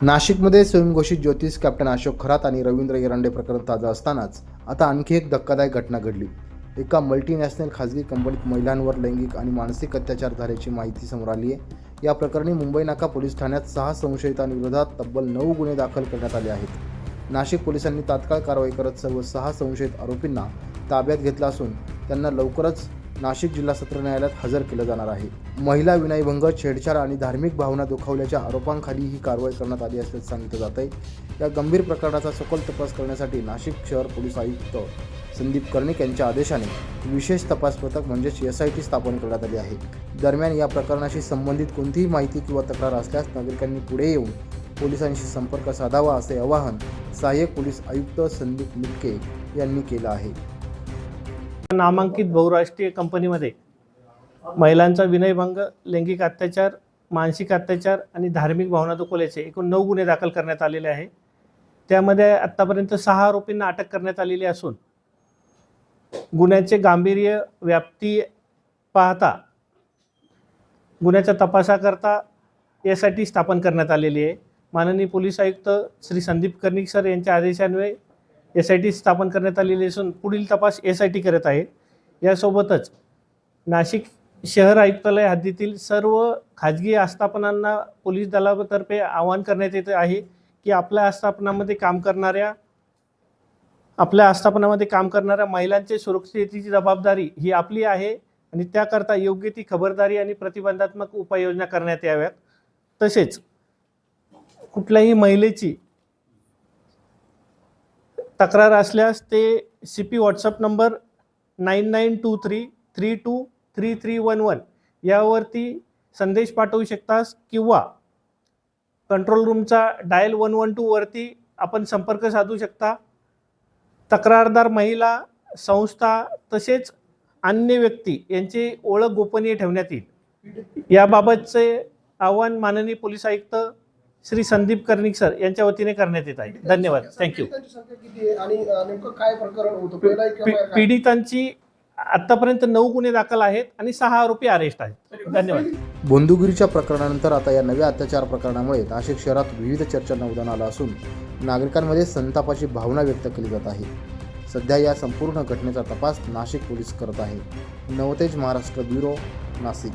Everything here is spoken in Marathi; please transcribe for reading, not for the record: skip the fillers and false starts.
नाशिकमध्ये स्वयंघोषित ज्योतिष कॅप्टन अशोक खरात आणि रवींद्र एरंडे प्रकरण ताजं असतानाच आता आणखी एक धक्कादायक घटना घडली। एका मल्टीनॅशनल खाजगी कंपनीत महिलांवर लैंगिक आणि मानसिक अत्याचार झाल्याची माहिती समोर आली आहे। या प्रकरणी मुंबई नाका पोलीस ठाण्यात 6 संशयितांविरोधात तब्बल 9 गुन्हे दाखल करण्यात आले आहेत। नाशिक पोलिसांनी तात्काळ कारवाई करत सर्व 6 संशयित आरोपींना ताब्यात घेतलं असून त्यांना लवकरच नाशिक जिल्हा सत्र न्यायालयात हजर केलं जाणार आहे। महिला विनयभंग, छेडछाड आणि धार्मिक भावना दुखावल्याच्या आरोपांखाली ही कारवाई करण्यात आली असल्याचं सांगितलं जात आहे। या गंभीर प्रकरणाचा सखोल तपास करण्यासाठी नाशिक शहर पोलीस आयुक्त संदीप कर्णिक यांच्या आदेशाने विशेष तपास पथक म्हणजेच SIT स्थापन करण्यात आली आहे। दरम्यान या प्रकरणाशी संबंधित कोणतीही माहिती किंवा तक्रार असल्यास नागरिकांनी पुढे येऊन पोलिसांशी संपर्क साधावा असे आवाहन सहाय्यक पोलीस आयुक्त संदीप मिटके यांनी केलं आहे। नामांकित बहुराष्ट्रीय कंपनीमध्ये महिलांचा विनयभंग, लैंगिक अत्याचार, मानसिक अत्याचार आणि धार्मिक भावना दुखावल्याचे एकूण 9 गुन्हे दाखल करण्यात आलेले आहे। त्यामध्ये आतापर्यंत 6 आरोपींना अटक करण्यात आलेली असून गुन्ह्याचे गांभीर्य, व्याप्ती पाहता गुन्ह्याच्या तपासाकरता SIT स्थापन करण्यात आलेली आहे। माननीय पोलीस आयुक्त श्री संदीप कर्णिक सर यांच्या आदेशान्वये SIT स्थापन करण्यात आलेली असून पुढील तपास SIT करत आहे। यासोबतच नाशिक शहर आयुक्तालय हद्दीतील सर्व खाजगी आस्थापनांना पोलीस दलातर्फे आवाहन करण्यात येत आहे की आपल्या आस्थापनामध्ये काम करणाऱ्या महिलांचे सुरक्षिततेची जबाबदारी ही आपली आहे आणि त्याकरता योग्य ती खबरदारी आणि प्रतिबंधात्मक उपाययोजना करण्यात याव्यात। तसेच कुठल्याही महिलेची तक्रार असल्यास ते CP WhatsApp नंबर 9923323311 यावरती संदेश पाठवू शकतास किंवा कंट्रोल रूमचा डायल 112 वरती आपण संपर्क साधू शकता। तक्रारदार महिला, संस्था तसेच अन्य व्यक्ती यांची ओळख गोपनीय ठेवण्यात येईल। याबाबतचे आवाहन माननीय पोलीस आयुक्त श्री संदीप कर्णिक सर यांच्या वतीने करण्यात येत आहे। धन्यवाद। थँक्यू। पीडितांची आतापर्यंत 9 गुन्हे दाखल आहेत आणि 6 आरोपी अरेस्ट आहेत। धन्यवाद। बोंदुगिरीच्या प्रकरणानंतर आता या नव्या अत्याचार प्रकरणामुळे नाशिक शहरात विविध चर्चांना उधाण आलं असून नागरिकांमध्ये संतापाची भावना व्यक्त केली जात आहे। सध्या या संपूर्ण घटनेचा तपास नाशिक पोलीस करत आहे। नवतेज महाराष्ट्र ब्युरो, नाशिक।